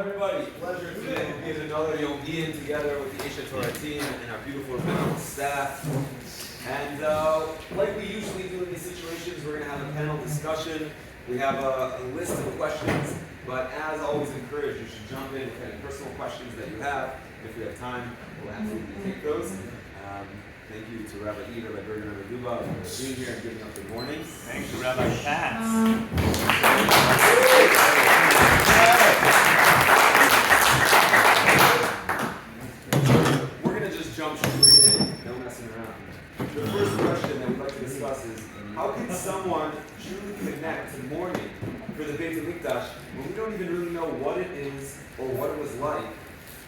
Everybody, pleasure today to be in another Yom Giyun together with the Eade Torah team and our beautiful rabbinical staff. And like we usually do in these situations, we're going to have a panel discussion. We have a list of questions, but as always encouraged, you should jump in with any personal questions that you have. If we have time, we'll absolutely take those. Thank you to Rabbi Eade, Rabbi Berger, and Rabbi Dubov for being here and giving up the morning. Thanks to Rabbi Katz. We're going to just jump straight in, no messing around. The first question that we'd like to discuss is, how can someone truly connect to mourning for the Beit HaMikdash when we don't even really know what it is or what it was like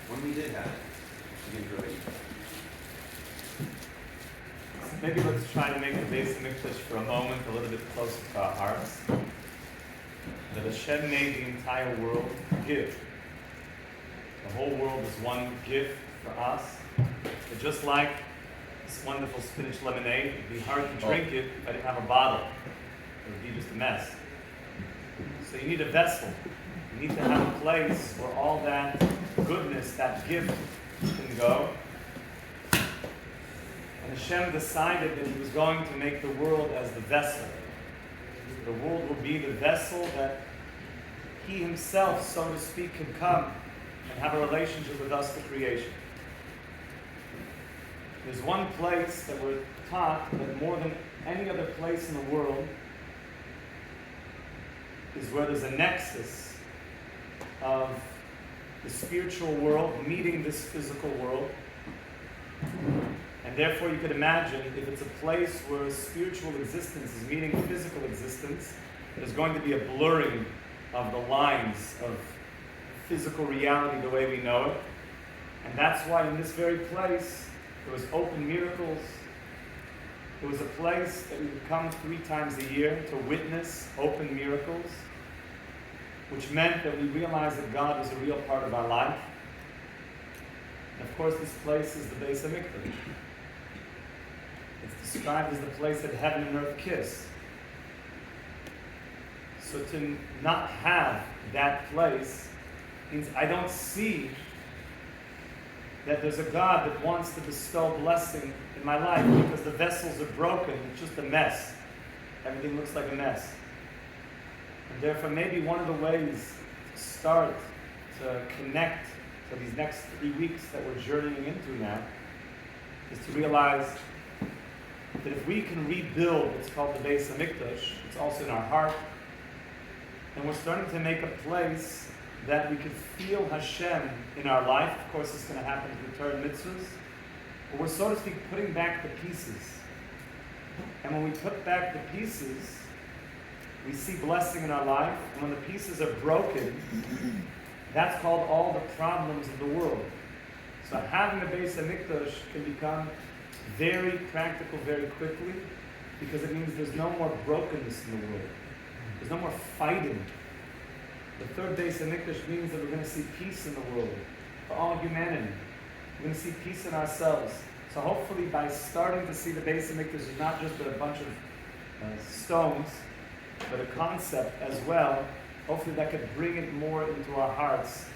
when we did have it? Maybe let's try to make the Beit HaMikdash for a moment a little bit closer to our hearts. That Hashem made the entire world give. The whole world is one gift for us. But just like this wonderful spinach lemonade, it'd be hard to drink it if I didn't have a bottle. It would be just a mess. So you need a vessel. You need to have a place where all that goodness, that gift can go. And Hashem decided that He was going to make the world as the vessel. The world will be the vessel that He Himself, so to speak, can come and have a relationship with us, the creation. There's one place that we're taught that more than any other place in the world is where there's a nexus of the spiritual world meeting this physical world. And therefore you could imagine if it's a place where spiritual existence is meeting physical existence, there's going to be a blurring of the lines of physical reality the way we know it. And that's why in this very place there was open miracles. There was a place that we would come 3 times a year to witness open miracles, which meant that we realized that God was a real part of our life. And of course this place is the Beit HaMikdash. It's described as the place that heaven and earth kiss. So to not have that place means I don't see that there's a God that wants to bestow blessing in my life because the vessels are broken. It's just a mess. Everything looks like a mess. And therefore maybe one of the ways to start to connect to these next 3 weeks that we're journeying into now is to realize that if we can rebuild what's called the Beit HaMikdash, it's also in our heart, and we're starting to make a place that we can feel Hashem in our life. Of course, it's going to happen through Torah and mitzvahs, but we're, so to speak, putting back the pieces. And when we put back the pieces, we see blessing in our life, and when the pieces are broken, that's called all the problems of the world. So having the Beit HaMikdash can become very practical very quickly because it means there's no more brokenness in the world. There's no more fighting. The third Beit HaMikdash means that we're going to see peace in the world for all humanity. We're going to see peace in ourselves. So hopefully by starting to see the Beit HaMikdash is not just a bunch of stones, but a concept as well, hopefully that could bring it more into our hearts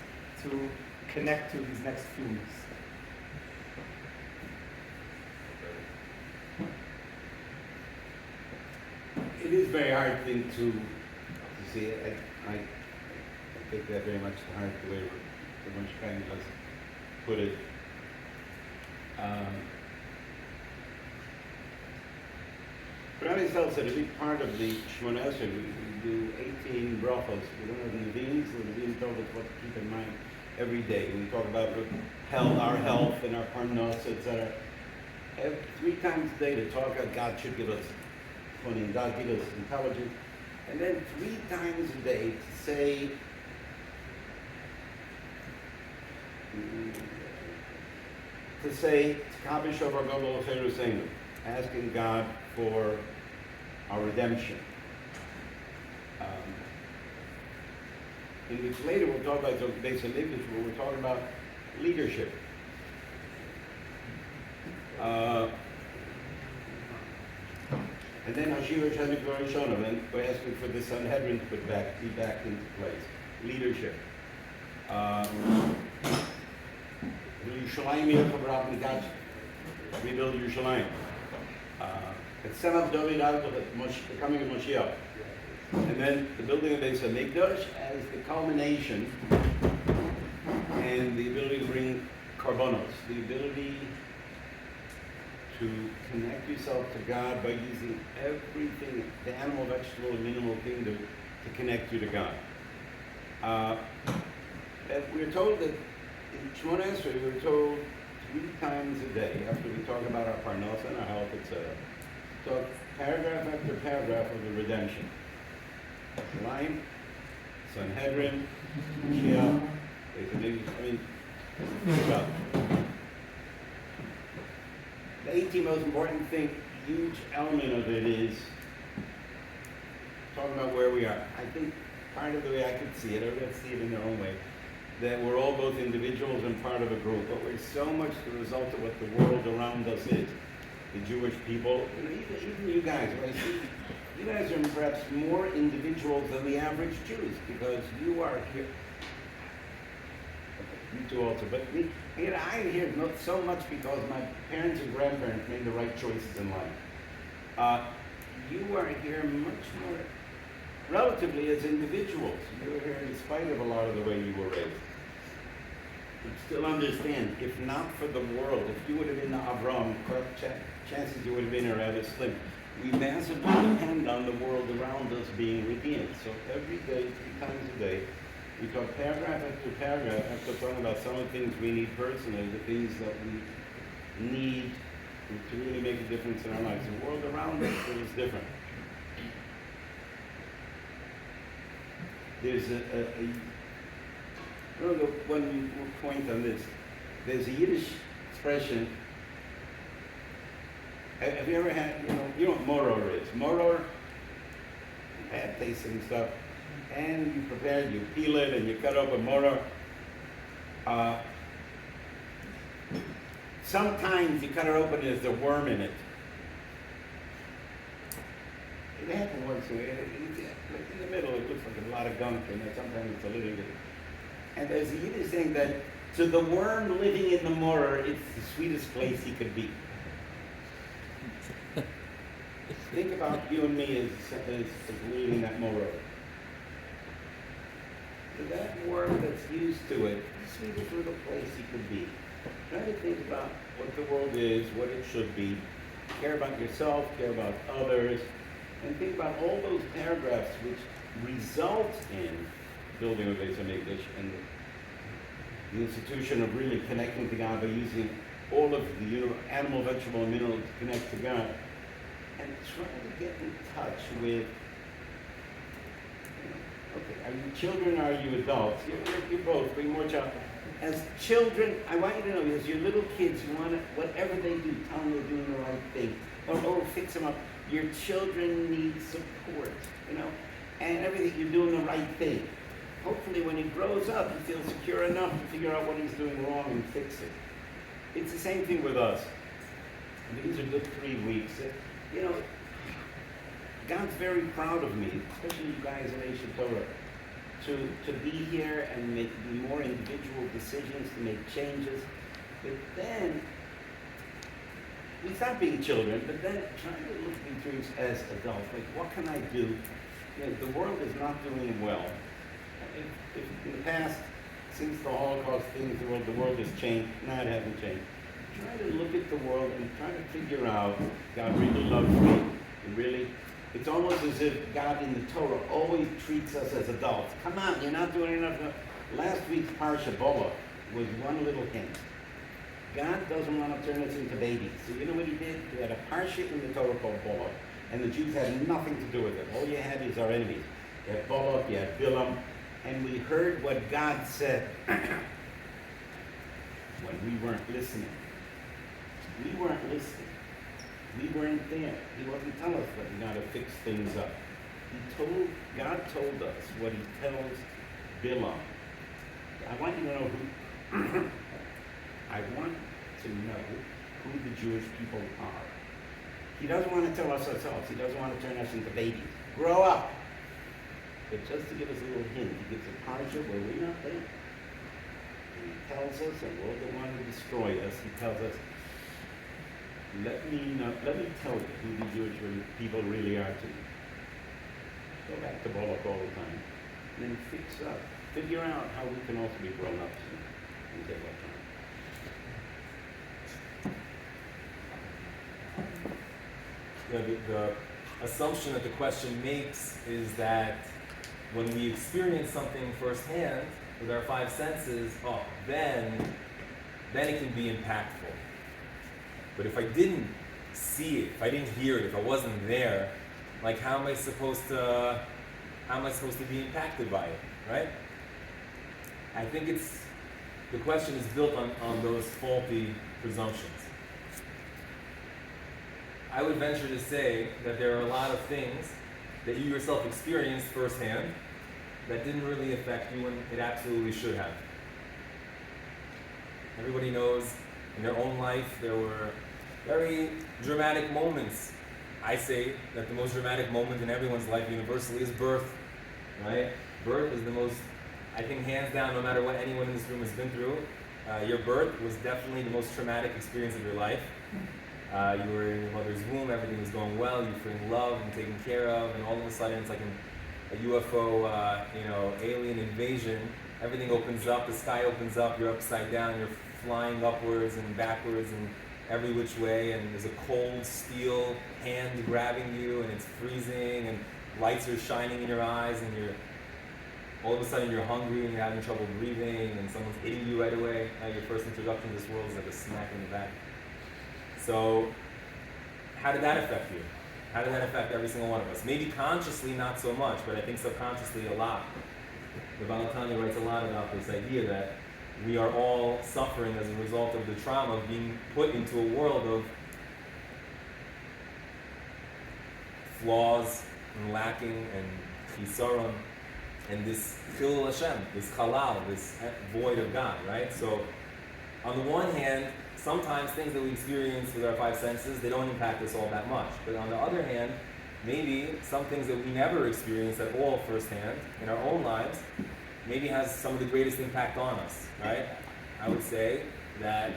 to connect to these next few weeks. It is a very hard thing to see. I take that very much to heart, the way Rabbi Shkaim has put it. Rabbi Yisrael said a big part of the Shemona Esrei, we do 18 brachos. We don't have the Nevi'im, so the Nevi'im told us what to keep in mind every day. We talk about our health and our parnos, etc. 3 times a day to talk about God should give us money and God give us intelligence. And then 3 times a day to say, Kabish of our Gadol Cheruseinu, asking God for our redemption. In which later we'll talk about the Beit HaMikdash, where we're talking about leadership. And then Hashiva Shani Glorishonov, and we're asking for the Sanhedrin to be back into place. Leadership. Yerushalayim yeh chavrat migash. Rebuild Yerushalayim. It's Tzemach David out of the coming of Moshiach. And then the building of Beis HaMikdash as the culmination and the ability to bring karbonos, the ability to connect yourself to God by using everything, the animal, vegetable, and mineral kingdom to connect you to God. And we're told that in Shemona Esrei, we're told 3 times a day, after we talk about our parnasa and our health, etc., talk paragraph after paragraph of the redemption. Line, Sanhedrin, Shia, the 18th most important thing, huge element of it is talking about where we are. I think part of the way I could see it, everybody see it in their own way, that we're all both individuals and part of a group, but we're so much the result of what the world around us is. The Jewish people, even you guys, right? You guys are perhaps more individuals than the average Jews because you are here. You two also, but me, I'm here not so much because my parents and grandparents made the right choices in life. You are here much more relatively as individuals. You are here in spite of a lot of the way you were raised. But still understand, if not for the world, if you would have been Avram, chances you would have been rather slim. We massively depend on the world around us being redeemed. So every day, 3 times a day, we talk paragraph after paragraph after talking about some of the things we need personally, the things that we need to really make a difference in our lives. The world around us is different. There's one point on this. There's a Yiddish expression. Have you ever had, you know what moror is? Moror, bad tasting stuff. And you prepare, you peel it, and you cut up a moror. Sometimes you cut it open and there's a worm in it. It happens once in a while. In the middle, it looks like a lot of gunk, and sometimes it's a little bit. And there's a Yiddish saying that to the worm living in the moror, it's the sweetest place he could be. Think about you and me as living in that moror. To that worm that's used to it, the sweetest little place he could be. Try to think about what the world is, what it should be. Care about yourself, care about others, and think about all those paragraphs which result in building a Beis HaMikdash and the institution of really connecting to God by using all of the animal, vegetable, and mineral to connect to God. And try to get in touch with, okay, are you children or are you adults? You're both, but you're more child. As children, I want you to know, as your little kids, you want to, whatever they do, tell them they're doing the right thing. Or fix them up. Your children need support, and everything, you're doing the right thing. Hopefully when he grows up, he feels secure enough to figure out what he's doing wrong and fix it. It's the same thing with us. These are good 3 weeks. God's very proud of me, especially you guys in Asia Torah, to be here and make more individual decisions, to make changes. But then, we stop being children, but then trying to look at things as adults. Like, what can I do? The world is not doing well. If in the past, since the Holocaust, the world has changed. No, it hasn't changed. Try to look at the world and try to figure out, God really loves me. It's almost as if God in the Torah always treats us as adults. Come on, you're not doing enough. Last week's Parsha Bola was one little hint. God doesn't want to turn us into babies. So you know what he did? He had a Parsha in the Torah called Bola, and the Jews had nothing to do with it. All you had is our enemies. You had Bola, you had Bilam, and we heard what God said when we weren't listening. We weren't listening. We weren't there. He wasn't telling us that we got to fix things up. God told us what he tells Bilam. I want you to know who I want to know who the Jewish people are. He doesn't want to tell us ourselves. He doesn't want to turn us into babies. Grow up. But just to give us a little hint, he gives a parsha where we're not there. us and world that want to destroy us, he tells us, let me tell you who the Jewish people really are to you. Go back to Moloch all the time, and then figure out how we can also be grown-ups and take our time. The assumption that the question makes is that when we experience something firsthand with our five senses, then it can be impactful. But if I didn't see it, if I didn't hear it, if I wasn't there, like how am I supposed to be impacted by it, right? I think the question is built on those faulty presumptions. I would venture to say that there are a lot of things that you yourself experienced firsthand that didn't really affect you when it absolutely should have. Everybody knows in their own life there were very dramatic moments. I say that the most dramatic moment in everyone's life universally is birth, right? Birth is the most, I think hands down, no matter what anyone in this room has been through, your birth was definitely the most traumatic experience of your life. You were in your mother's womb, everything was going well, you were feeling loved and taken care of, and all of a sudden it's like a UFO, alien invasion. Everything opens up, the sky opens up, you're upside down, you're flying upwards and backwards and every which way, and there's a cold steel hand grabbing you, and it's freezing, and lights are shining in your eyes, and all of a sudden you're hungry and you're having trouble breathing, and someone's hitting you right away. Your first introduction to this world is like a smack in the back. So, how did that affect you? How did that affect every single one of us? Maybe consciously, not so much, but I think subconsciously a lot. The Balatani writes a lot about this idea that we are all suffering as a result of the trauma of being put into a world of flaws and lacking and chisaron and this chilul Hashem, this halal, this void of God, right? So, on the one hand, sometimes things that we experience with our five senses, they don't impact us all that much. But on the other hand, maybe some things that we never experience at all firsthand in our own lives, maybe has some of the greatest impact on us, right? I would say that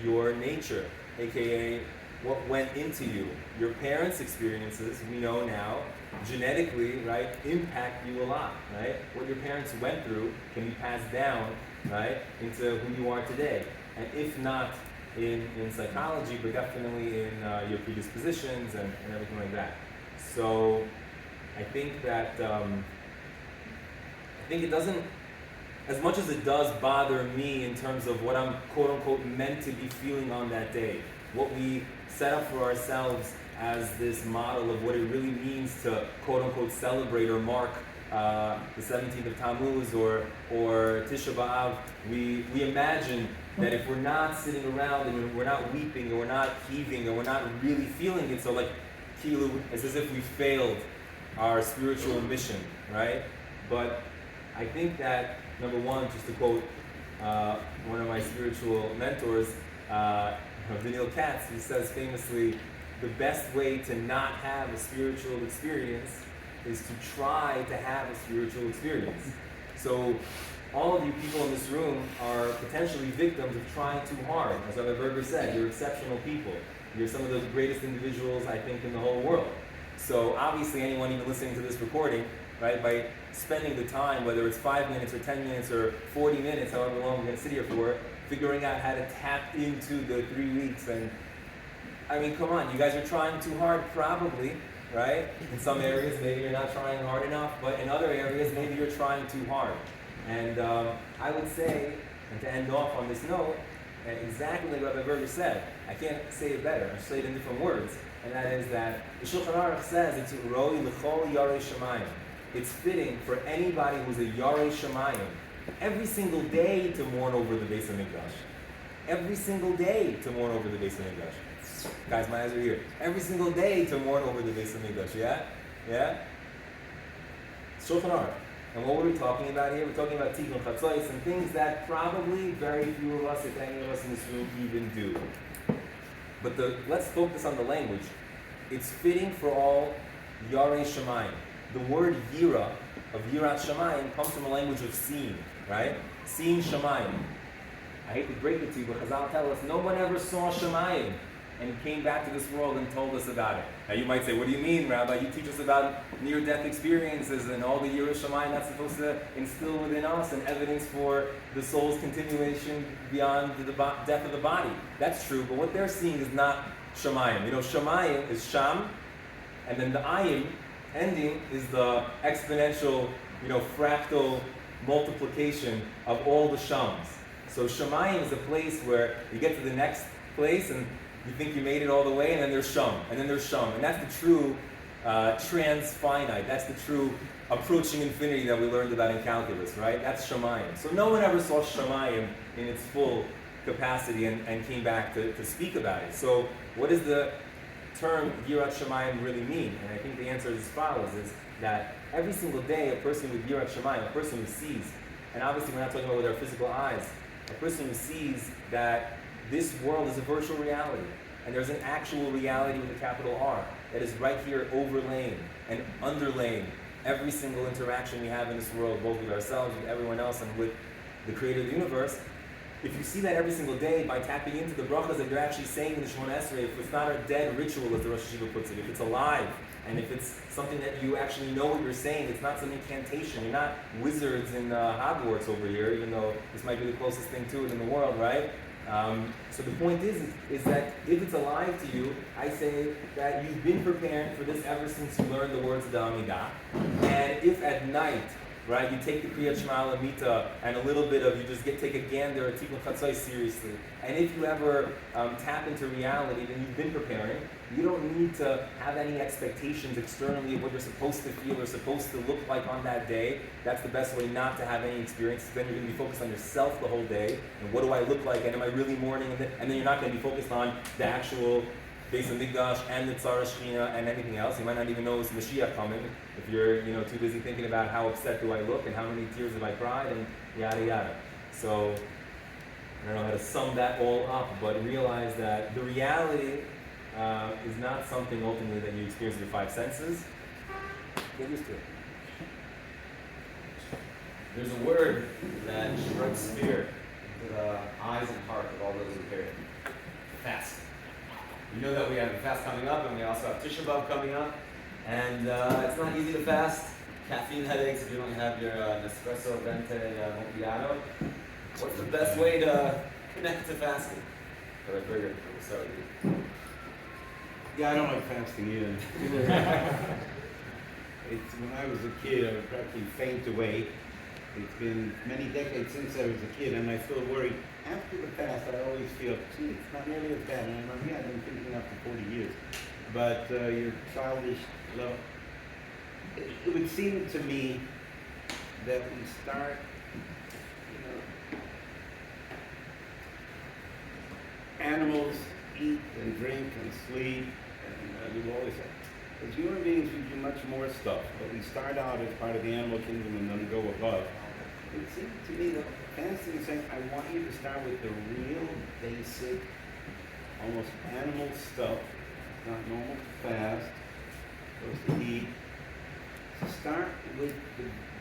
your nature, aka what went into you, your parents' experiences, we know now, genetically, right, impact you a lot, right? What your parents went through can be passed down, right, into who you are today. And if not in psychology, but definitely in your predispositions and everything like that. So I think that, it doesn't, as much as it does bother me in terms of what I'm quote unquote meant to be feeling on that day, what we set up for ourselves as this model of what it really means to quote unquote celebrate or mark the 17th of Tammuz or Tisha B'Av, we imagine that if we're not sitting around and we're not weeping and we're not heaving and we're not really feeling it, so like Kilu, it's as if we failed our spiritual mission, right? But I think that, number one, just to quote one of my spiritual mentors, Daniel Katz, who says famously, the best way to not have a spiritual experience is to try to have a spiritual experience. So all of you people in this room are potentially victims of trying too hard. As Rabbi Berger said, you're exceptional people. You're some of the greatest individuals, I think, in the whole world. So obviously anyone even listening to this recording, right, by spending the time, whether it's 5 minutes or 10 minutes or 40 minutes, however long we're going to sit here for, figuring out how to tap into the 3 weeks. And I mean, come on, you guys are trying too hard, probably, right? In some areas, maybe you're not trying hard enough, but in other areas, maybe you're trying too hard. And I would say, and to end off on this note, exactly like Rabbi Berger said, I can't say it better, I'll say it in different words, and that is that the Shulchan Aruch says it's roi l'chol yarei shamayim. It's fitting for anybody who's a yarei shamayim every single day to mourn over the Beis HaMikdash. Every single day to mourn over the Beis HaMikdash. Guys, my eyes are here. Every single day to mourn over the Beis HaMikdash, yeah? Yeah? Shulchan Aruch. And what were we talking about here? We're talking about Tikkun Chatzos and things that probably very few of us, if any of us in this room, even do. But let's focus on the language. It's fitting for all Yarei Shamayim. The word Yira, of Yirat Shamayim, comes from a language of seeing, right? Seeing Shamayim. I hate to break it to you, but Chazal tell us no one ever saw Shemayim and came back to this world and told us about it. Now you might say, what do you mean, Rabbi? You teach us about near-death experiences and all the Yiras Shamayim that's supposed to instill within us and evidence for the soul's continuation beyond the death of the body. That's true, but what they're seeing is not Shamayim. You know, Shamayim is Sham, and then the Ayim ending is the exponential, fractal multiplication of all the Shams. So Shamayim is a place where you get to the next place and you think you made it all the way, and then there's Sham, and then there's Sham. And that's the true trans-finite. That's the true approaching infinity that we learned about in calculus, right? That's Shamayim. So no one ever saw Shamayim in its full capacity and came back to speak about it. So what does the term Yirat Shamayim really mean? And I think the answer is as follows, is that every single day a person with Yirat Shamayim, a person who sees, and obviously we're not talking about with our physical eyes, a person who sees that this world is a virtual reality, and there's an actual reality with a capital R that is right here overlaying and underlaying every single interaction we have in this world, both with ourselves, with everyone else, and with the creator of the universe. If you see that every single day by tapping into the brachas that you're actually saying in the Shemona Esrei, if it's not a dead ritual, as the Rosh Hashiva puts it, if it's alive, and if it's something that you actually know what you're saying, it's not some incantation. You're not wizards in Hogwarts over here, even though this might be the closest thing to it in the world, right? So the point is that if it's alive to you, I say that you've been preparing for this ever since you learned the words of the Amidah. And if at night, right, you take the Kriyat Shema Lamita and a little bit of, you just take a gander at Tikkun Chatzos seriously. And if you ever tap into reality, then you've been preparing. You don't need to have any expectations externally of what you're supposed to feel or supposed to look like on that day. That's the best way not to have any experience. Then you're going to be focused on yourself the whole day. And what do I look like? And am I really mourning? And then you're not going to be focused on the actual Beis Hamikdash and the Tzara Shechina and anything else. You might not even know it's Mashiach coming if you're too busy thinking about how upset do I look and how many tears have I cried and yada yada. So I don't know how to sum that all up, but realize that the reality is not something ultimately that you experience with your five senses. Get used to it. There's a word that strikes fear into the eyes and heart of all those who hear it. Fast. You know that we have a fast coming up, and we also have Tisha B'Av coming up. And it's not easy to fast. Caffeine headaches if you don't have your Nespresso Vente Macchiato. What's the best way to connect to fasting? All right, Berger, we'll start with you. Yeah, I don't like fasting either. When I was a kid, I would practically faint away. It's been many decades since I was a kid, and I still worry. After the fast, I always feel, gee, it's not nearly as bad. And I'm like, yeah, I've been thinking that for 40 years. But your childish love, it would seem to me that we start, animals eat and drink and sleep, and we've always said, as human beings, we do much more stuff, but we start out as part of the animal kingdom and then go above. It seems to me that fasting is saying, I want you to start with the real basic, almost animal stuff, not normal to fast, supposed to eat. So start with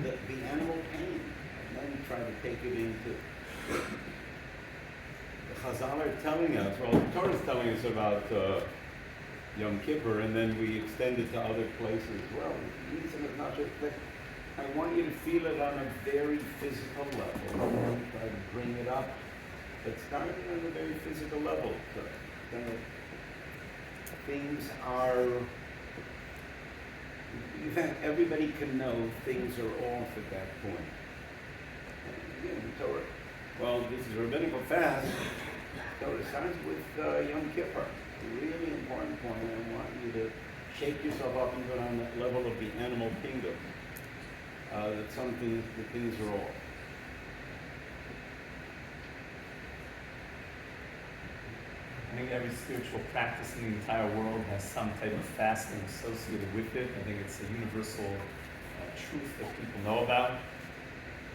the animal pain, and then try to take it into the Chazal are telling us, well, the Torah is telling us about Yom Kippur, and then we extend it to other places as well. Not just that. I want you to feel it on a very physical level. Try to bring it up, but starting on a very physical level. So, things are, in fact, everybody can know things are off at that point. And the Torah, well, this is a rabbinical fast. Torah starts with Yom Kippur. A really important point. I want you to shake yourself up and go on that level of the animal kingdom. That things are off. I think every spiritual practice in the entire world has some type of fasting associated with it. I think it's a universal truth that people know about.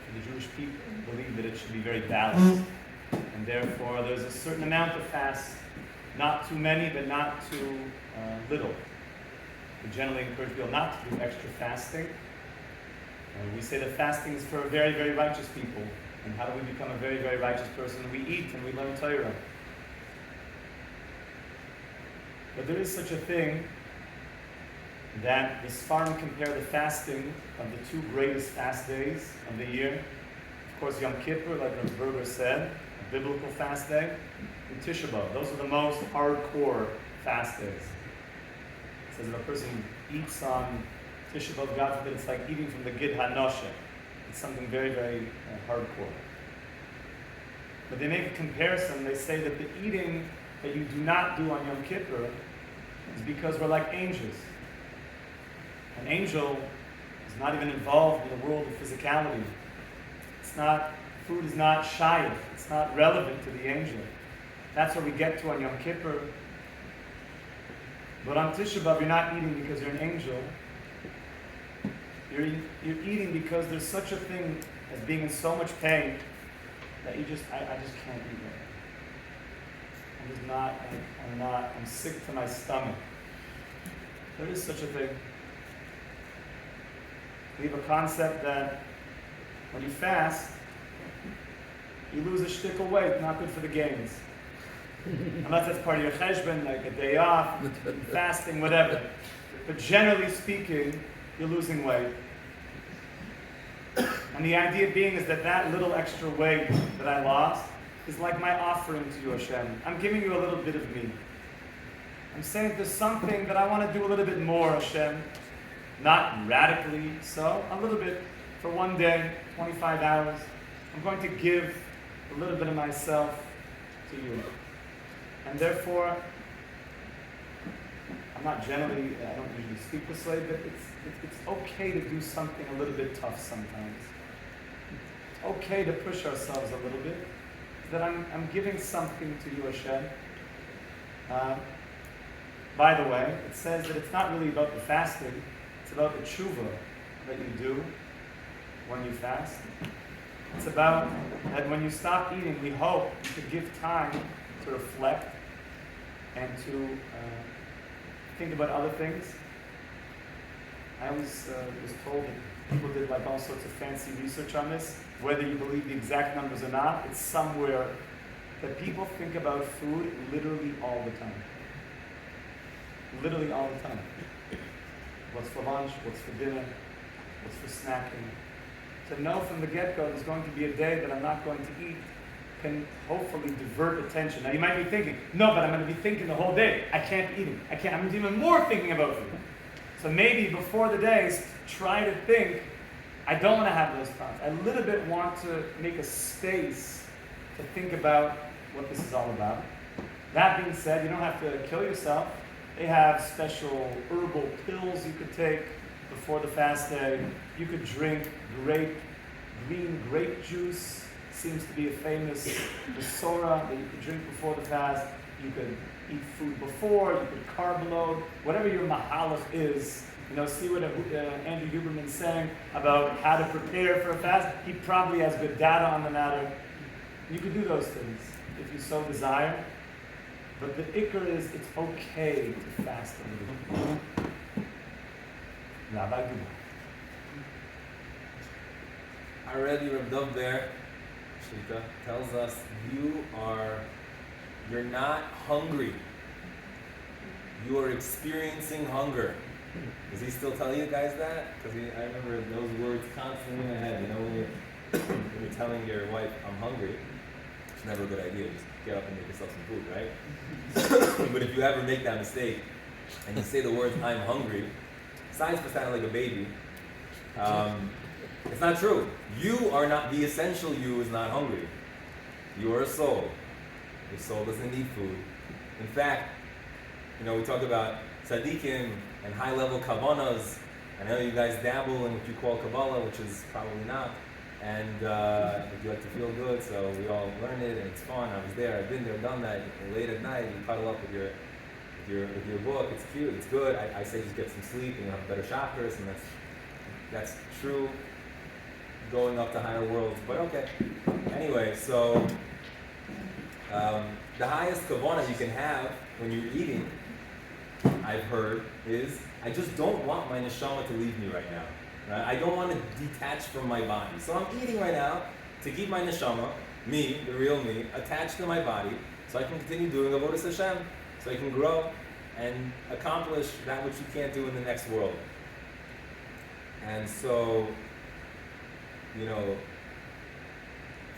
For the Jewish people, believe that it should be very balanced. And therefore, there's a certain amount of fast, not too many, but not too little. We generally encourage people not to do extra fasting. We say that fasting is for very, very righteous people, And how do we become a very, very righteous person? We eat and we learn Torah. But there is such a thing that the Sfarim compare the fasting of the two greatest fast days of the year. Of course, Yom Kippur, like Berger said, a biblical fast day, and Tisha B'Av. Those are the most hardcore fast days. It says if a person eats on Tisha B'Av, God forbid, it's like eating from the Gid HaNoshe. It's something very, very hardcore. But they make a comparison. They say that the eating that you do not do on Yom Kippur is because we're like angels. An angel is not even involved in the world of physicality. Food is not shayach. It's not relevant to the angel. That's what we get to on Yom Kippur. But on Tisha B'Av, you're not eating because you're an angel. You're eating because there's such a thing as being in so much pain that I just can't eat right. I'm sick to my stomach. There is such a thing. We have a concept that when you fast, you lose a shtickle weight, not good for the gains. Unless that's part of your cheshbon, like a day off, fasting, whatever. But generally speaking, you're losing weight. And the idea being is that little extra weight that I lost is like my offering to you, Hashem. I'm giving you a little bit of me. I'm saying there's something that I want to do a little bit more, Hashem. Not radically so, a little bit. For one day, 25 hours, I'm going to give a little bit of myself to you. And therefore, I don't usually speak this way, but it's okay to do something a little bit tough sometimes. It's okay to push ourselves a little bit, that I'm giving something to you, Hashem. By the way, it says that it's not really about the fasting, it's about the tshuva that you do when you fast. It's about that when you stop eating, we hope you could give time to reflect and to think about other things. I always was told that people did like all sorts of fancy research on this. Whether you believe the exact numbers or not, it's somewhere that people think about food literally all the time. Literally all the time. What's for lunch, what's for dinner, what's for snacking. To know from the get-go there's going to be a day that I'm not going to eat can hopefully divert attention. Now you might be thinking, no, but I'm going to be thinking the whole day. I can't be eating. I'm even more thinking about food. So maybe before the days, try to think, I don't want to have those thoughts. I a little bit want to make a space to think about what this is all about. That being said, you don't have to kill yourself. They have special herbal pills you could take before the fast day. You could drink green grape juice. Seems to be a famous Masora that you could drink before the fast. You could eat food before, you could carb load, whatever your mahalach is. See what Andrew Huberman's saying about how to prepare for a fast. He probably has good data on the matter. You could do those things if you so desire. But the ikar is it's okay to fast a little bit. Rabbi Dubov. Already Reb Dov there, Shita, tells us you're not hungry. You are experiencing hunger. Does he still tell you guys that? Because I remember those words constantly in my head. When you're telling your wife, I'm hungry, it's never a good idea. Just get up and make yourself some food, right? But if you ever make that mistake and you say the words, I'm hungry, besides for sounding like a baby, it's not true. You are not, the essential you is not hungry. You are a soul. Your soul doesn't need food. In fact, we talk about tzaddikim and high-level kavanas. I know you guys dabble in what you call Kabbalah, which is probably not. And you like to feel good, so we all learn it, and it's fun. I was there, I've been there, done that. Late at night, you cuddle up with your book. It's cute, it's good. I say just get some sleep, and you'll have better chakras, and that's true. Going up to higher worlds, but okay. Anyway, so the highest kavana you can have when you're eating, I've heard, is I just don't want my neshama to leave me right now. Right? I don't want to detach from my body. So I'm eating right now to keep my neshama, me, the real me, attached to my body, so I can continue doing avodas Hashem, so I can grow and accomplish that which you can't do in the next world. And so,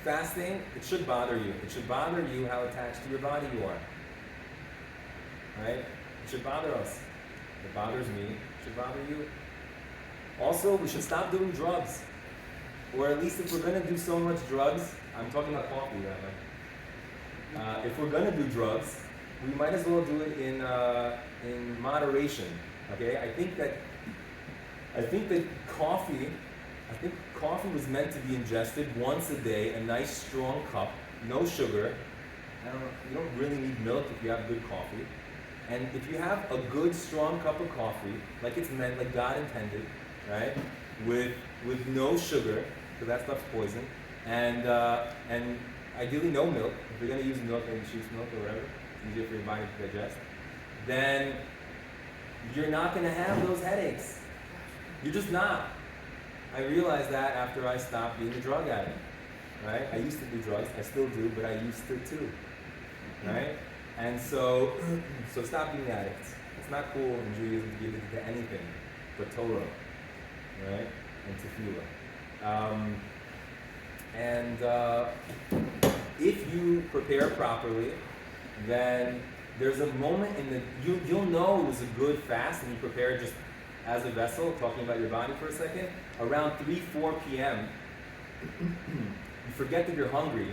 fasting, it should bother you. It should bother you how attached to your body you are. Right? It should bother us. It bothers me. It should bother you. Also, we should stop doing drugs. Or at least if we're going to do so much drugs, I'm talking about coffee, Rabbi. If we're going to do drugs, we might as well do it in moderation. Okay? I think that coffee was meant to be ingested once a day, a nice strong cup, no sugar. You don't really need milk if you have good coffee. And if you have a good strong cup of coffee, like it's meant, like God intended, right? With no sugar, because that stuff's poison, and ideally no milk. If you're going to use milk, maybe sheep's milk or whatever, it's easier for your body to digest. Then you're not going to have those headaches. You're just not. I realized that after I stopped being a drug addict, right? I used to do drugs, I still do, but I used to too, right? And so stop being addicts. It's not cool in Judaism to give it to anything but Torah, right? And tefillah. If you prepare properly, then there's a moment in the, you'll know it was a good fast and you prepare just as a vessel, talking about your body for a second, around 3-4 p.m., you forget that you're hungry.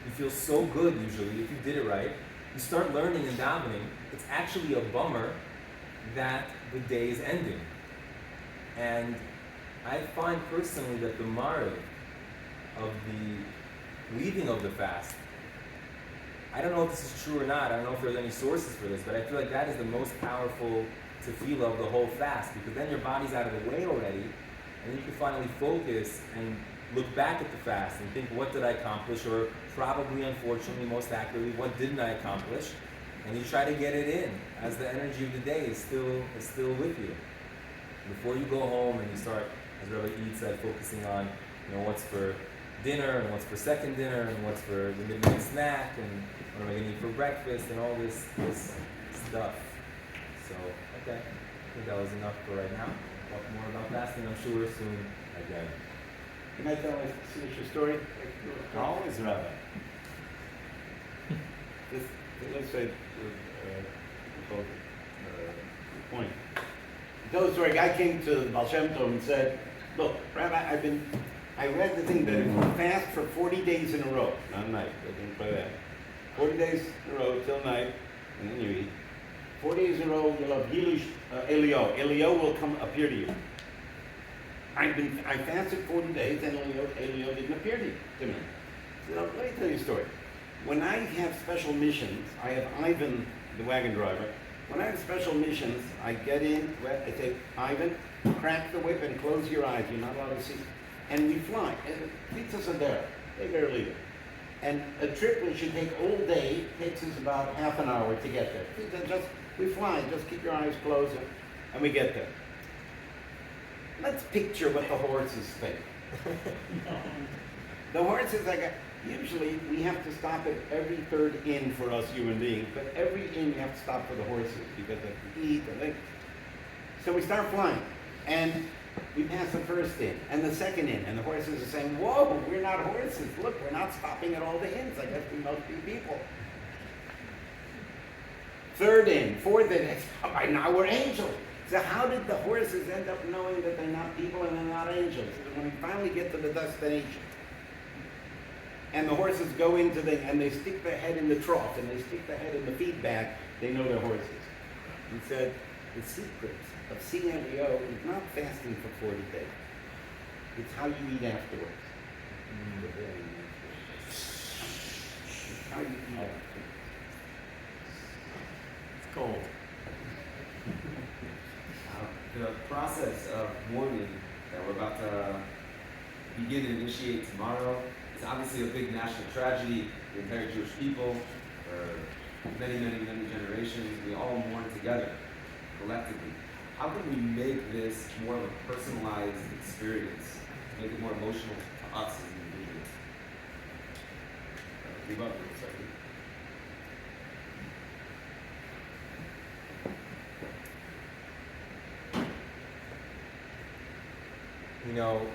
You feel so good usually if you did it right. You start learning and davening. It's actually a bummer that the day is ending. And I find personally that the marriage of the leaving of the fast, I don't know if this is true or not, I don't know if there's any sources for this, but I feel like that is the most powerful tefillah of the whole fast, because then your body's out of the way already, and then you can finally focus and look back at the fast and think, what did I accomplish? Or probably, unfortunately, most accurately, what didn't I accomplish? And you try to get it in as the energy of the day is still with you. Before you go home and you start, as Rabbi Eade said, focusing on what's for dinner and what's for second dinner and what's for the midnight snack and what am I going to eat for breakfast and all this stuff. So, okay, I think that was enough for right now. We'll talk more about fasting, I'm sure, soon again. Can I finish your story? Always, Rabbi. Let's say, point. Tell the story. A guy came to the Baal Shem Tov and said, look, Rabbi, I read the thing that if you fast for 40 days in a row, not night, I didn't play that. 40 days in a row till night, and then you eat. 40 days in a row, you'll have Yilush Elio. Elio will come appear to you. I fasted 40 days, and Elio didn't appear to me. So let me tell you a story. When I have special missions, I have Ivan, the wagon driver. When I have special missions, I get in, I say, Ivan, crack the whip and close your eyes. You're not allowed to see. And we fly. Pizzas are there. They barely do. And a trip which should take all day takes us about half an hour to get there. We fly, just keep your eyes closed, and we get there. Let's picture what the horses think. The horses, usually we have to stop at every third inn for us human beings, but every inn you have to stop for the horses because they have to eat. So we start flying, and we pass the first inn and the second inn, and the horses are saying, whoa, we're not horses. Look, we're not stopping at all the inns. I guess we must be people. Third inn, fourth inn, by now we're angels. So how did the horses end up knowing that they're not people and they're not angels? So when we finally get to the destination, and the horses go into and they stick their head in the trough, and they stick their head in the feed bag, they know they're horses. He said, the secret of seeing Leo is not fasting for 40 days. It's how you eat afterwards. It's how you eat afterwards. It's cold. The process of mourning that we're about to begin and initiate tomorrow is obviously a big national tragedy. The entire Jewish people, for many, many, many generations, we all mourn together, collectively. How can we make this more of a personalized experience, make it more emotional to us as individuals? Dubov. You know,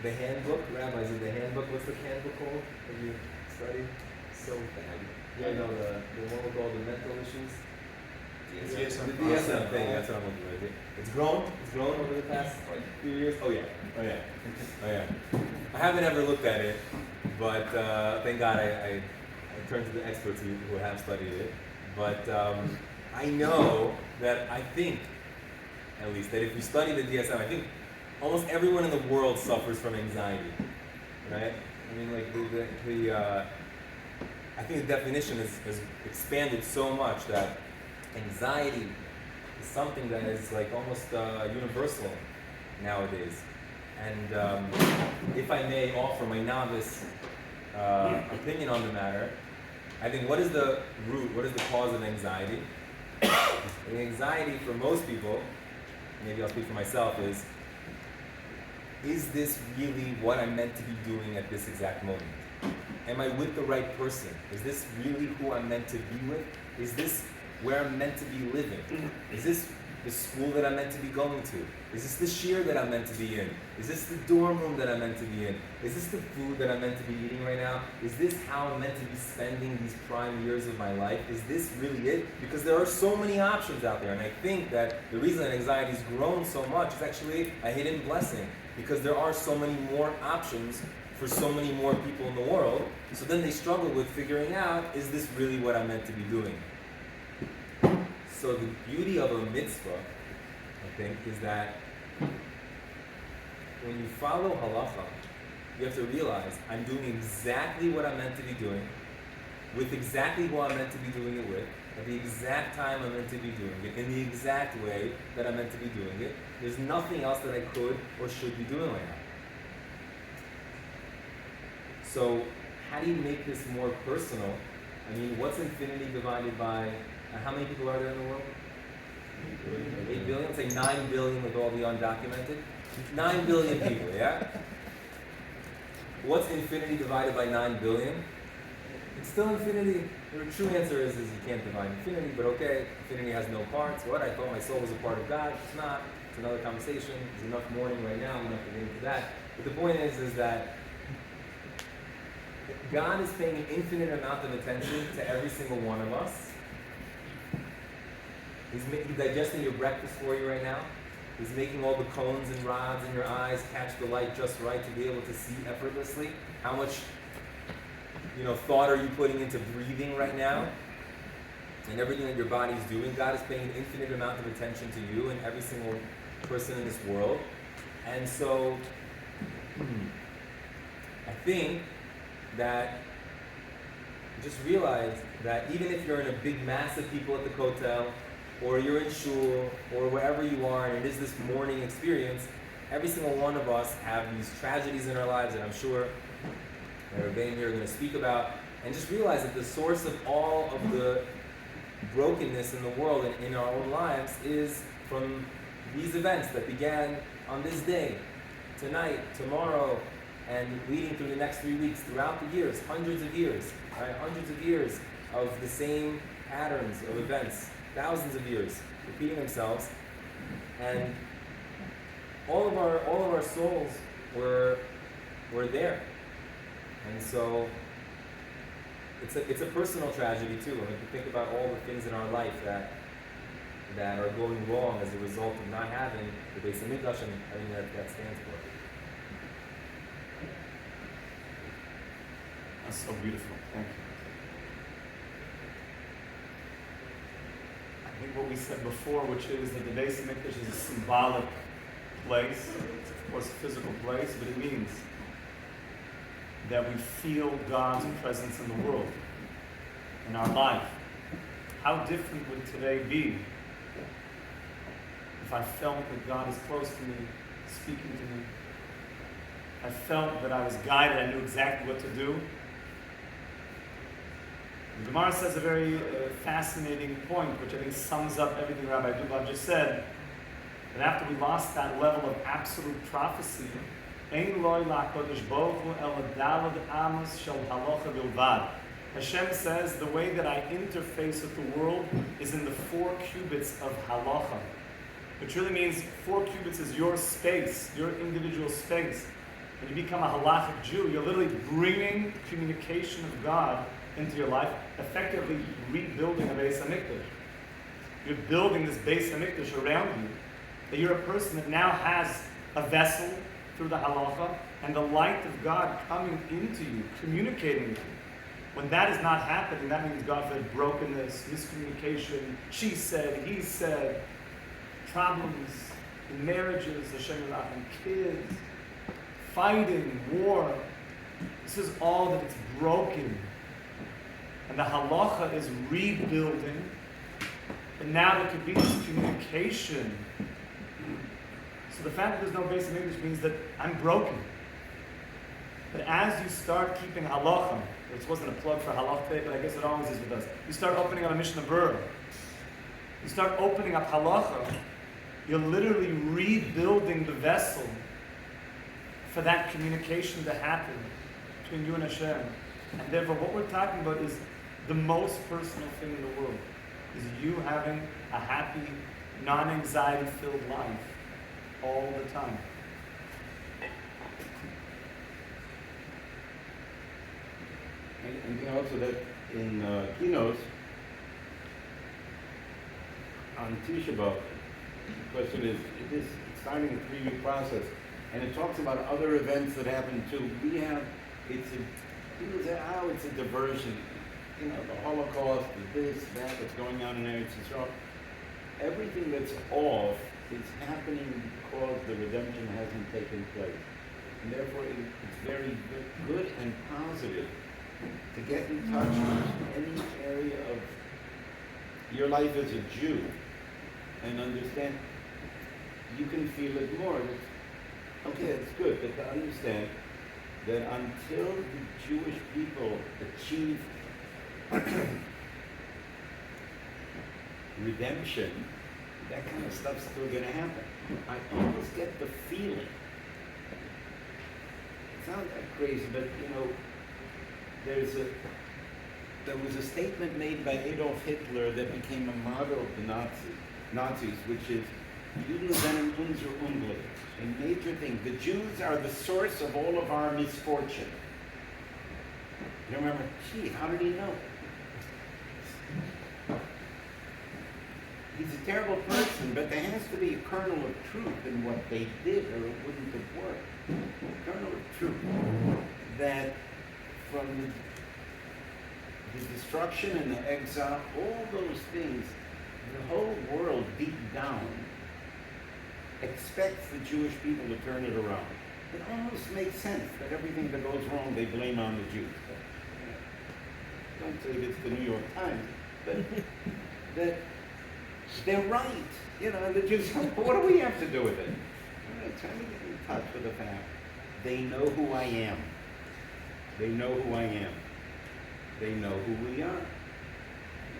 the handbook, rabbis of the handbook, what's the handbook called that you study? So bad. Yeah, no, the one with all the mental issues. The DSM thing, that's what I'm looking for. It's grown over the past few years. Oh yeah. I haven't ever looked at it, but thank God I turned to the experts who have studied it. But I know that I think, at least, that if you study the DSM, I think almost everyone in the world suffers from anxiety, right? I mean, like I think the definition has expanded so much that anxiety is something that is like almost universal nowadays. And if I may offer my novice opinion on the matter, I think what is the root, what is the cause of anxiety? And anxiety for most people, maybe I'll speak for myself, is this really what I'm meant to be doing at this exact moment? Am I with the right person? Is this really who I'm meant to be with? Is this where I'm meant to be living? Is this the school that I'm meant to be going to? Is this the shir that I'm meant to be in? Is this the dorm room that I'm meant to be in? Is this the food that I'm meant to be eating right now? Is this how I'm meant to be spending these prime years of my life? Is this really it? Because there are so many options out there, and I think that the reason that anxiety's grown so much is actually a hidden blessing, because there are so many more options for so many more people in the world. So then they struggle with figuring out, is this really what I'm meant to be doing? So the beauty of a mitzvah, I think, is that when you follow halacha, you have to realize I'm doing exactly what I'm meant to be doing, with exactly who I'm meant to be doing it with, at the exact time I'm meant to be doing it, in the exact way that I'm meant to be doing it. There's nothing else that I could or should be doing right now. So how do you make this more personal? I mean, what's infinity divided by, how many people are there in the world? 8 billion? Say 9 billion with all the undocumented. 9 billion people, yeah? What's infinity divided by 9 billion? It's still infinity. The true answer is you can't divide infinity, but okay, infinity has no parts. What? I thought my soul was a part of God. It's not. It's another conversation. There's enough mourning right now. I'm not going to get into that. But the point is that God is paying an infinite amount of attention to every single one of us. He's digesting your breakfast for you right now. He's making all the cones and rods in your eyes catch the light just right to be able to see effortlessly. How much, thought are you putting into breathing right now? And everything that your body is doing, God is paying an infinite amount of attention to you and every single person in this world. And so, I think that just realize that even if you're in a big mass of people at the kotel, or you're in shul, or wherever you are, and it is this mourning experience, every single one of us have these tragedies in our lives that I'm sure that Rabbeinu here are going to speak about, and just realize that the source of all of the brokenness in the world and in our own lives is from these events that began on this day, tonight, tomorrow, and leading through the next 3 weeks, throughout the years, hundreds of years, right? Hundreds of years of the same patterns of events, thousands of years repeating themselves, and all of our souls were there, and so it's a personal tragedy too. I mean, if you think about all the things in our life that are going wrong as a result of not having the Beis Hamikdash and everything that stands for. That's so beautiful. Thank you. I think what we said before, which is that the Beis Hamikdash is a symbolic place. It's of course a physical place, but it means that we feel God's presence in the world, in our life. How different would today be if I felt that God is close to me, speaking to me? I felt that I was guided, I knew exactly what to do. The Gemara says a very fascinating point, which I think sums up everything Rabbi Dubov just said, that after we lost that level of absolute prophecy, Ein loy la'kodesh baruch hu el dalad amos shel halacha bilvad. Hashem says the way that I interface with the world is in the 4 cubits of halacha, which really means 4 cubits is your space, your individual space. When you become a halachic Jew, you're literally bringing communication of God into your life, effectively rebuilding a Beis HaMikdash. You're building this Beis HaMikdash around you, that you're a person that now has a vessel through the halacha, and the light of God coming into you, communicating with you. When that is not happening, that means God forbid brokenness, miscommunication, she said, he said, problems in marriages, Hashem Yilachem, kids, fighting, war. This is all that it's broken. And the halacha is rebuilding. And now there could be this communication. So the fact that there's no base in English means that I'm broken. But as you start keeping halacha, which wasn't a plug for halach day, but I guess it always is with us. You start opening up a Mishnah Berger. You start opening up halacha. You're literally rebuilding the vessel for that communication to happen between you and Hashem. And therefore, what we're talking about is the most personal thing in the world, is you having a happy, non-anxiety-filled life all the time. And also that in Kinos, on Tisha B'Av, the question is, it is starting a 3-week process, and it talks about other events that happen too. We have, people say, oh, it's a diversion. You know, the Holocaust, this, that, what's going on in Eretz Yisrael. Everything that's off is happening because the redemption hasn't taken place. And therefore, it's very good and positive to get in touch with any area of your life as a Jew and understand you can feel it more. Okay, it's good, but to understand that until the Jewish people achieve redemption, that kind of stuff's still going to happen. I always get the feeling, it sounds like crazy, but you know, there was a statement made by Adolf Hitler that became a motto of the Nazis, which is, Juden sind unser Unglück. A major thing. The Jews are the source of all of our misfortune. You remember, gee, how did he know? He's a terrible person, but there has to be a kernel of truth in what they did, or it wouldn't have worked. A kernel of truth that from the destruction and the exile, all those things, the whole world deep down expects the Jewish people to turn it around. It almost makes sense that everything that goes wrong they blame on the Jews. Don't say it's the New York Times, but that they're right. You know, and the Jews, what do we have to do with it? Trying to get in touch with the fact they know who I am. They know who I am. They know who we are.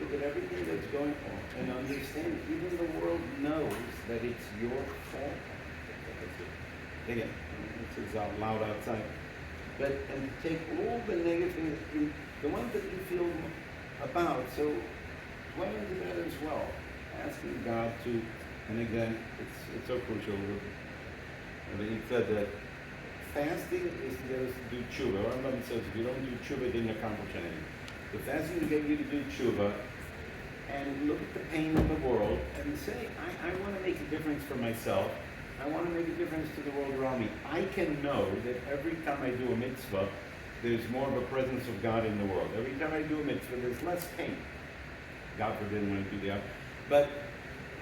Look at everything that's going on and understand even the world knows that it's your fault. Again, this is out loud outside. But and take all the negative things, the ones that you feel about, so dwell into that as well. Asking God to, and again, it's so crucial. He said that fasting is to get us to do tshuva. Our Rambam says if you don't do tshuva, it didn't accomplish anything. The fasting to get you to do tshuva and look at the pain in the world and say, I want to make a difference for myself. I want to make a difference to the world around me. I can know that every time I do a mitzvah, there's more of a presence of God in the world. Every time I do a mitzvah, there's less pain. God forbid when I do the other. But,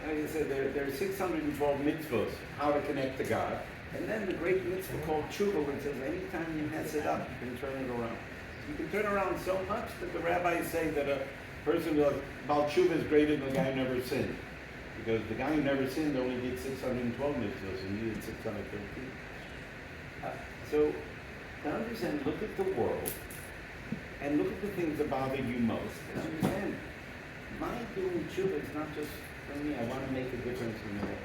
like I said, there are 612 mitzvahs, how to connect to God. And then the great mitzvah called tshuva, which says anytime you mess it up, you can turn it around. You can turn around so much that the rabbis say that a person who Baal tshuva is greater than the guy who never sinned. Because the guy who never sinned only did 612 mitzvahs and you did 613. So, to understand, look at the world and look at the things that bother you most. And understand, my doing tshuva is not just for me. I want to make a difference in the world.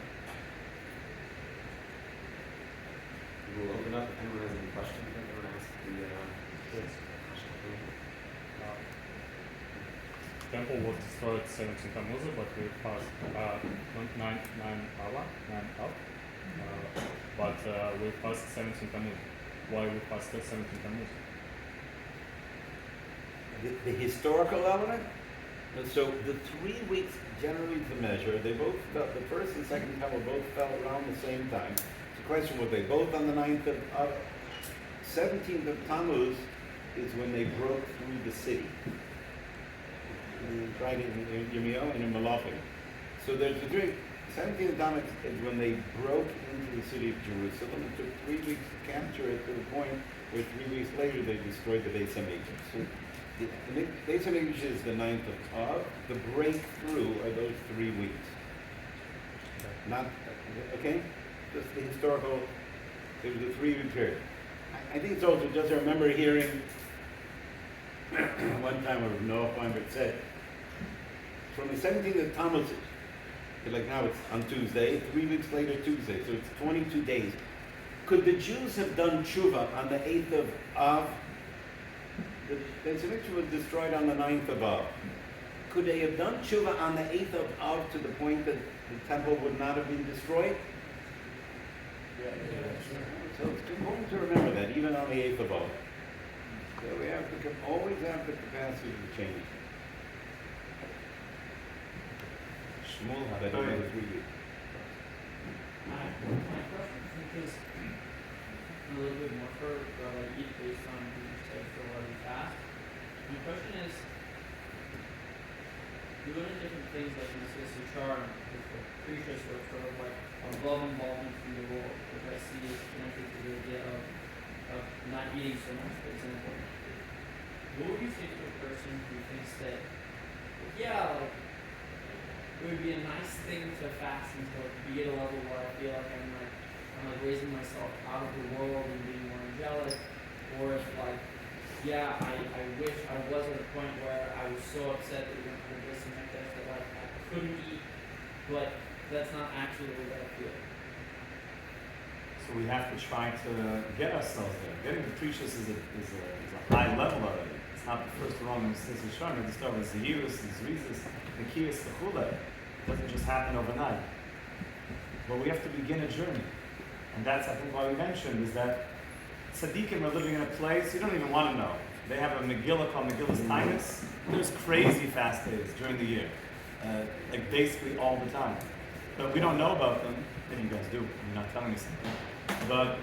we'll open up if anyone has any questions. Anyone ask the Temple was destroyed 17 Tammuz, but we passed 9 up. But we passed 17 Tammuz. Why we passed 17 Tammuz? The historical element? So the 3 weeks generally to measure, they both fell, the first and second temple both fell around the same time. It's a question, were they both on the 9th of 17th of Tammuz is when they broke through the city. Right in Yirmiyahu and in Malachim. So there's a drink. 17th of Tammuz is when they broke into the city of Jerusalem. It took 3 weeks to capture it to the point where 3 weeks later they destroyed the Beis Hamikdash. So the Beis Hamikdash is the 9th of Av. The breakthrough are those 3 weeks. Not, okay? Just the historical, it was a 3-week period. I think it's also just, I remember hearing one time where Noah Feinberg said, from the 17th of Tammuz, like now it's on Tuesday, 3 weeks later Tuesday, so it's 22 days. Could the Jews have done tshuva on the 8th of Av? The Beis Hamikdash was destroyed on the 9th of Av. Could they have done tshuva on the 8th of Av to the point that the temple would not have been destroyed? Yeah. So it's important to remember that, even on the 8th of Av. So we have to always have the capacity to change. Shmuel had another 3 weeks. My question is a little bit more for Rabbi Eade based on what you said for what he asked. My question is, you learn different things like in this Yishar and with the preachers were sort of like above involvement from the Lord, which I see is connected to the idea of not eating so much, for example. What would you say to a person who thinks that, yeah, like, it would be a nice thing to fast and to be at a level where I feel like I'm raising myself out of the world and being more angelic, or if like, yeah, I wish I was at a point where I was so upset that we went to this and that like I couldn't eat, but that's not actually the way I feel. So we have to try to get ourselves there. Getting to preachers is a high level already. It's not the first Roman says the start with Zehirus and Zrizis, the Kiyas, the Chule. It doesn't just happen overnight. But we have to begin a journey. And that's, I think, why we mentioned, is that tzaddikim are living in a place you don't even want to know. They have a Megillah called Megillah's Tainus. There's crazy fast days during the year. Like basically all the time. But we don't know about them. Maybe you guys do. You're not telling me something. But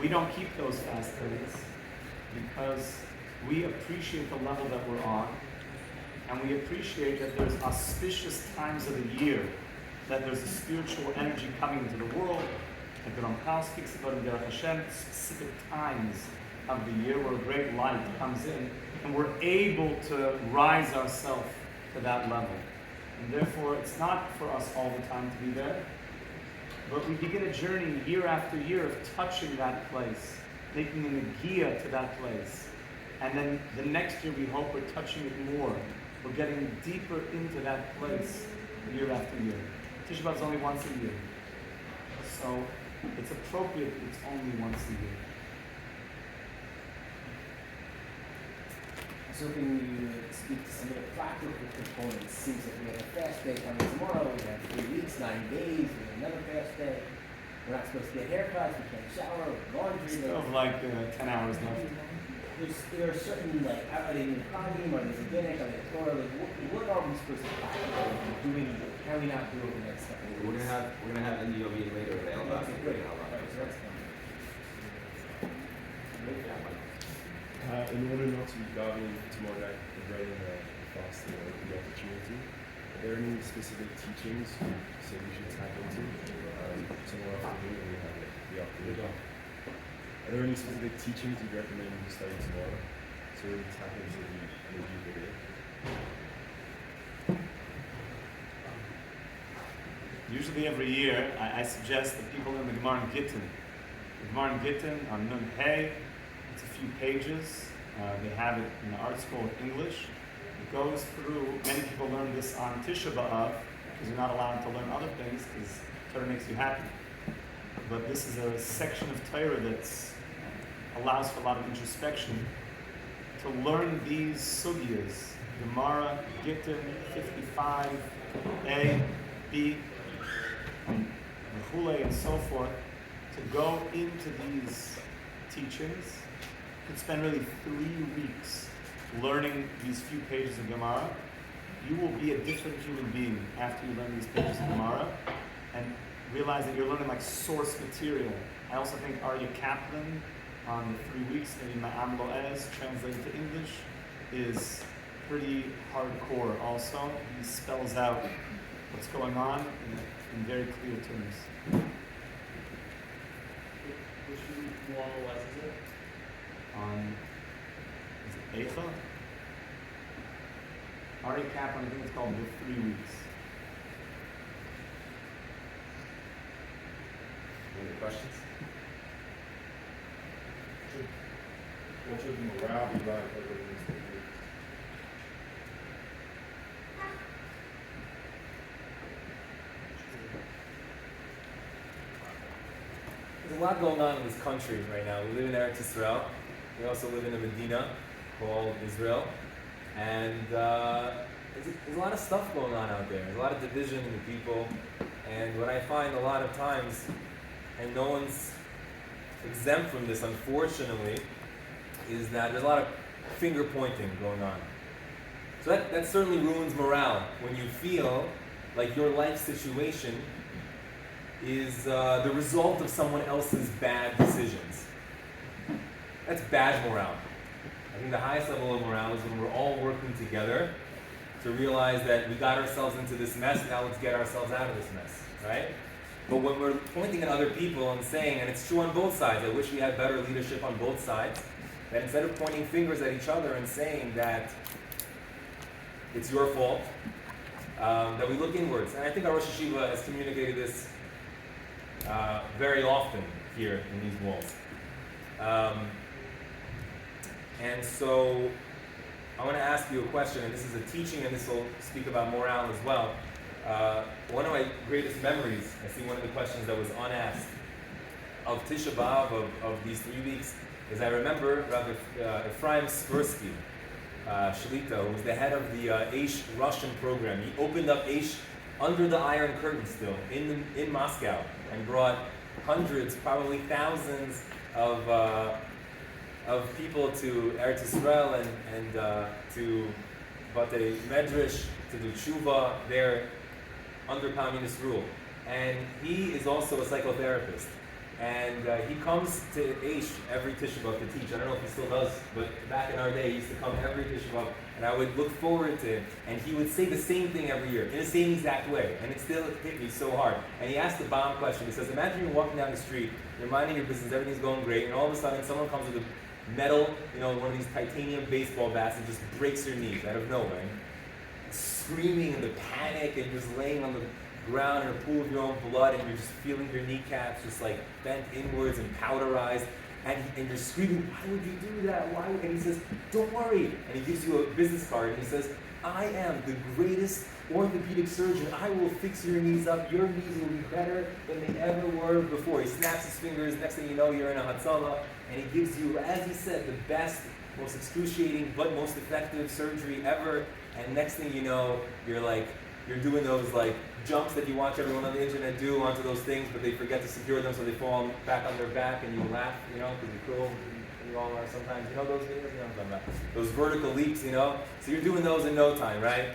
we don't keep those fast days because we appreciate the level that we're on, and we appreciate that there's auspicious times of the year, that there's a spiritual energy coming into the world, and the Ramchal speaks about in Derech Hashem, specific times of the year where a great light comes in, and we're able to rise ourselves to that level. And therefore, it's not for us all the time to be there, but we begin a journey year after year of touching that place, making an agia to that place. And then the next year we hope we're touching it more. We're getting deeper into that place year after year. Tisha B'Av is only once a year. So it's appropriate that it's only once a year. I was hoping you would speak to some of the practical components. Seems like we have a fast day coming tomorrow, we have 3 weeks, 9 days, we have another fast day. We're not supposed to get haircuts, we can't shower, laundry. Still have like 10 hours left. There are certain, like, are they in Chagim, are they rabbinic, are they Torah? Like, what are we supposed to practically be doing? Can we not do over the next couple of We're weeks? gonna have NDO meeting later today. I'll Okay, great. I'll All right, so that's coming. In order not to be davening tomorrow night regarding fasting or the opportunity, are there any specific teachings you say we should tap into tomorrow afternoon when we have the afternoon? Are there any specific teachings you recommend we study tomorrow to really tap into the energy of the day? Usually every year, I suggest that people learn the Gemara in Gittin. The Gemara in Gittin on Nun Hey, it's a few pages. They have it in the art school in English. It goes through, many people learn this on Tisha B'Av, because you're not allowed to learn other things, because Torah makes you happy. but this is a section of Torah that allows for a lot of introspection. To learn these sugyas, Gemara, Gittin, 55, A, B, Mechule, and so forth, to go into these teachings, you could spend really 3 weeks learning these few pages of Gemara. You will be a different human being after you learn these pages of Gemara and realize that you're learning like source material. I also think Arya Kaplan on the 3 weeks, maybe Ma'am Loez, translated to English, is pretty hardcore also. He spells out what's going on in very clear terms. Which wall was it? Is it Eicha? Arya Kaplan, I think it's called The 3 Weeks. Any questions? What should the morale be like over these 3 weeks? There's a lot going on in this country right now. We live in Eretz Israel. We also live in a Medina called Israel. And there's a lot of stuff going on out there. There's a lot of division in the people. And what I find a lot of times, and no one's exempt from this, unfortunately, is that there's a lot of finger pointing going on. So that certainly ruins morale when you feel like your life situation is the result of someone else's bad decisions. That's bad morale. I think the highest level of morale is when we're all working together to realize that we got ourselves into this mess, now let's get ourselves out of this mess, right? But when we're pointing at other people and saying, and it's true on both sides, I wish we had better leadership on both sides, that instead of pointing fingers at each other and saying that it's your fault, that we look inwards. And I think our Rosh Hashiva has communicated this very often here in these walls. And so I want to ask you a question, and this is a teaching, and this will speak about morale as well. One of my greatest memories, I see one of the questions that was unasked, of Tisha B'Av, of these 3 weeks, is I remember Rabbi Ephraim Spursky, Shalita, who was the head of the Aish Russian program. He opened up Aish under the Iron Curtain still, in Moscow, and brought hundreds, probably thousands of people to Eretz Israel and to Batei Medrash, to do tshuva there under communist rule. And he is also a psychotherapist. And he comes to Aish every Tisha B'Av to teach. I don't know if he still does, but back in our day, he used to come every Tisha B'Av, and I would look forward to him. And he would say the same thing every year, in the same exact way. And it still hit me so hard. And he asked the bomb question. He says, imagine you're walking down the street, you're minding your business, everything's going great, and all of a sudden someone comes with a metal, one of these titanium baseball bats and just breaks your knees out of nowhere. And screaming in the panic, and just laying on the ground in a pool of your own blood, and you're just feeling your kneecaps just like bent inwards and powderized, and you're screaming, why would you do that? Why would? And he says, don't worry. And he gives you a business card, and he says, I am the greatest orthopedic surgeon. I will fix your knees up. Your knees will be better than they ever were before. He snaps his fingers. Next thing you know, you're in a Hatzalah, and he gives you, as he said, the best, most excruciating, but most effective surgery ever. And next thing you know, you're doing those jumps that you watch everyone on the internet do onto those things, but they forget to secure them, so they fall back on their back, and you laugh, because you're cool. You all are sometimes, those videos, what I'm talking about. Those vertical leaps, So you're doing those in no time, right?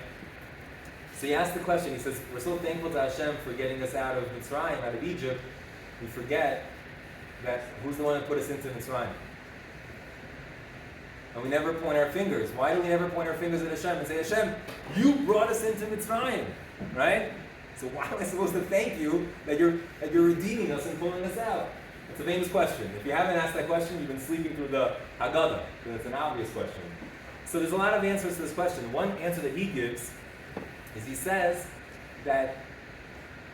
So he asked the question, he says, we're so thankful to Hashem for getting us out of Mitzrayim, out of Egypt. We forget that who's the one that put us into Mitzrayim? And we never point our fingers. Why do we never point our fingers at Hashem and say, Hashem, you brought us into Mitzrayim, right? So why am I supposed to thank you that you're redeeming us and pulling us out? It's a famous question. If you haven't asked that question, you've been sleeping through the Haggadah, because it's an obvious question. So there's a lot of answers to this question. One answer that he gives is he says that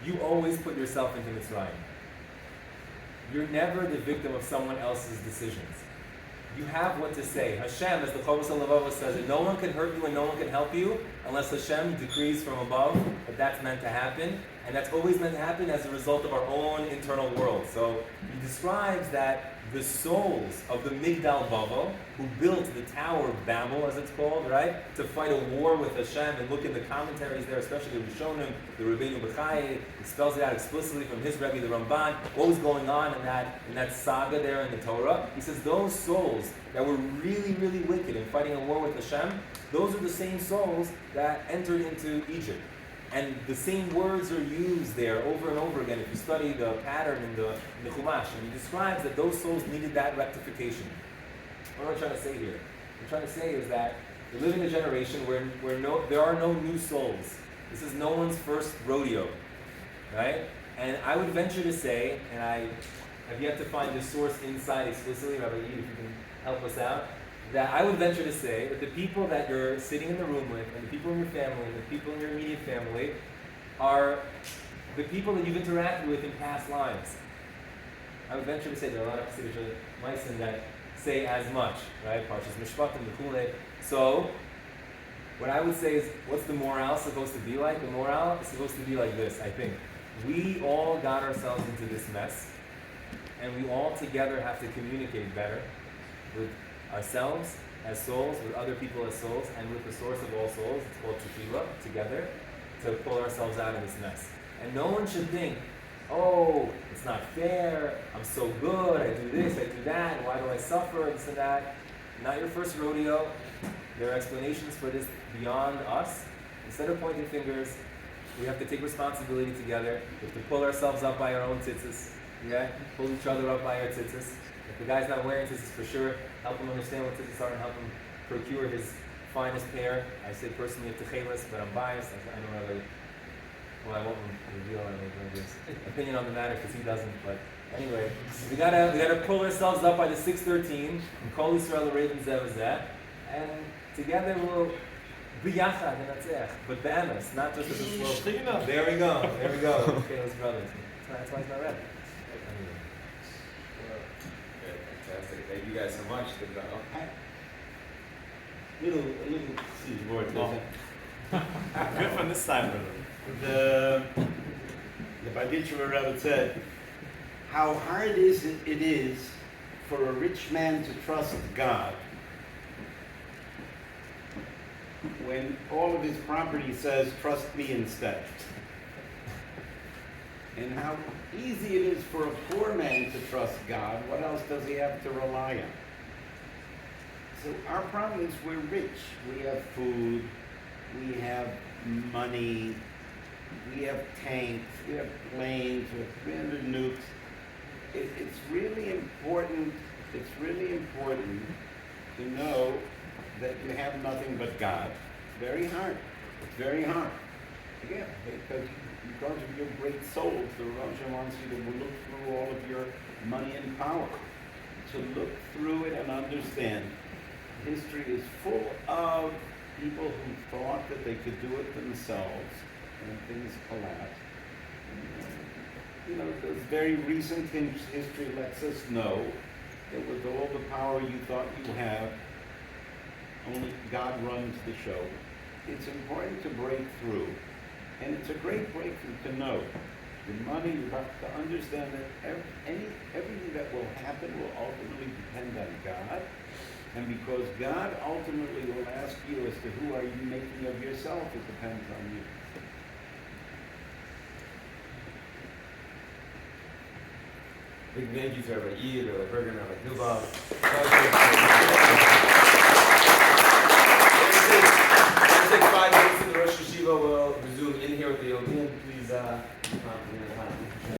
you always put yourself into Mitzrayim. You're never the victim of someone else's decisions. You have what to say. Hashem, as the Chorus HaLevavos says, that no one can hurt you and no one can help you unless Hashem decrees from above that that's meant to happen. And that's always meant to happen as a result of our own internal world. So he describes that the souls of the Migdal Bavel, who built the Tower of Babel, as it's called, right, to fight a war with Hashem, and look in the commentaries there, especially the Rishonim, the Rabbeinu Bechai, it spells it out explicitly from his Rebbe, the Ramban, what was going on in that saga there in the Torah. He says those souls that were really, really wicked in fighting a war with Hashem, those are the same souls that entered into Egypt. And the same words are used there over and over again if you study the pattern in the Chumash. And he describes that those souls needed that rectification. What am I trying to say here? What I'm trying to say is that we live in a generation where there are no new souls. This is no one's first rodeo, right? And I would venture to say, and I have yet to find the source inside explicitly, Rabbi Eade, if you can help us out, that I would venture to say that the people that you're sitting in the room with, and the people in your family, and the people in your immediate family, are the people that you've interacted with in past lives. I would venture to say there are a lot of Hasidic Meissen that say as much, right? Parshas Mishpatim, the Kule. So, what I would say is, what's the morale supposed to be like? The morale is supposed to be like this, I think. We all got ourselves into this mess, and we all together have to communicate better with ourselves as souls, with other people as souls, and with the source of all souls, it's called tefillah, together, to pull ourselves out of this mess. And no one should think, oh, it's not fair, I'm so good, I do this, I do that, why do I suffer, this and that. Not your first rodeo. There are explanations for this beyond us. Instead of pointing fingers, we have to take responsibility together. We have to pull ourselves up by our own tzitzis. Yeah? Pull each other up by our tzitzis. If the guy's not wearing tzitzis, for sure, help him understand what tzitzis are and help him procure his finest pair. I say personally of techelis, but I'm biased. I don't really, well, I won't reveal his opinion on the matter because he doesn't. But anyway, we gotta pull ourselves up by the 613. Kol Yisrael Raven Zevazeh, and together we'll biyachad and natzech. But be'emes, not just as a slogan. There we go. Techelis brothers. That's why it's not red. Fantastic. Thank you guys so much. Little word, Good from this side, brother. The Baditcher Rebbe said, how hard it is for a rich man to trust God when all of his property says, trust me instead. And how easy it is for a poor man to trust God. What else does he have to rely on? So our problem is we're rich. We have food, we have money, we have tanks, we have planes, we have 300 nukes. It's really important to know that you have nothing but God. It's very hard. Again, because of your great souls, the Rosh wants you to look through all of your money and power. To look through it and understand. History is full of people who thought that they could do it themselves, and things collapsed. The very recent history lets us know that with all the power you thought you have, only God runs the show. It's important to break through, and it's a great breakthrough to know. The money, you have to understand that everything that will happen will ultimately depend on God. And because God ultimately will ask you as to who are you making of yourself, it depends on you. Big thank you to Rabbi Eade, Rabbi Berger, Rabbi Dubov. Let's take 5 minutes in the Rosh Yeshiva. We'll resume in here with the Yodim. Please,